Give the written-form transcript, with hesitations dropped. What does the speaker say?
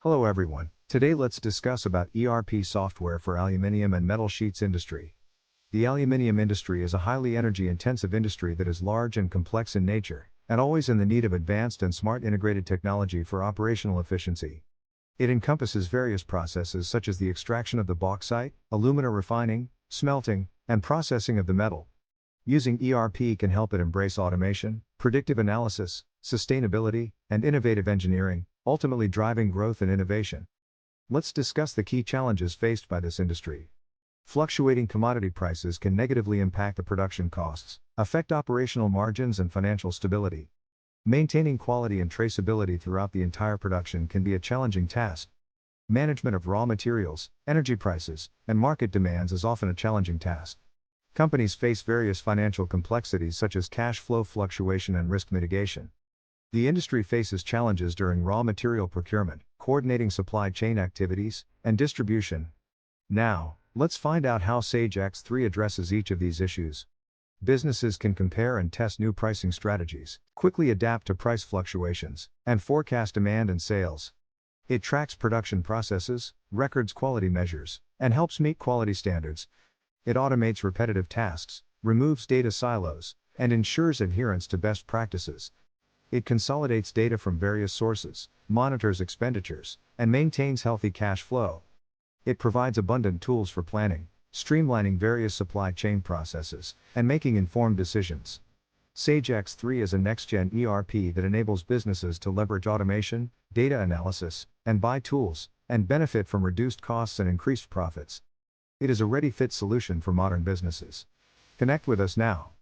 Hello everyone. Today let's discuss about ERP software for aluminum and metal sheets industry. The aluminum industry is a highly energy-intensive industry that is large and complex in nature, and always in the need of advanced and smart integrated technology for operational efficiency. It encompasses various processes such as the extraction of the bauxite, alumina refining, smelting, and processing of the metal. Using ERP can help it embrace automation, predictive analysis, sustainability, and innovative engineering, ultimately driving growth and innovation. Let's discuss the key challenges faced by this industry. Fluctuating commodity prices can negatively impact the production costs, affect operational margins and financial stability. Maintaining quality and traceability throughout the entire production can be a challenging task. Management of raw materials, energy prices, and market demands is often a challenging task. Companies face various financial complexities such as cash flow fluctuation and risk mitigation. The industry faces challenges during raw material procurement, coordinating supply chain activities, and distribution. Now, let's find out how Sage X3 addresses each of these issues. Businesses can compare and test new pricing strategies, quickly adapt to price fluctuations, and forecast demand and sales. It tracks production processes, records quality measures, and helps meet quality standards. It automates repetitive tasks, removes data silos, and ensures adherence to best practices. It consolidates data from various sources, monitors expenditures, and maintains healthy cash flow. It provides abundant tools for planning, streamlining various supply chain processes, and making informed decisions. Sage X3 is a next-gen ERP that enables businesses to leverage automation, data analysis, and buy tools, and benefit from reduced costs and increased profits. It is a ready-fit solution for modern businesses. Connect with us now.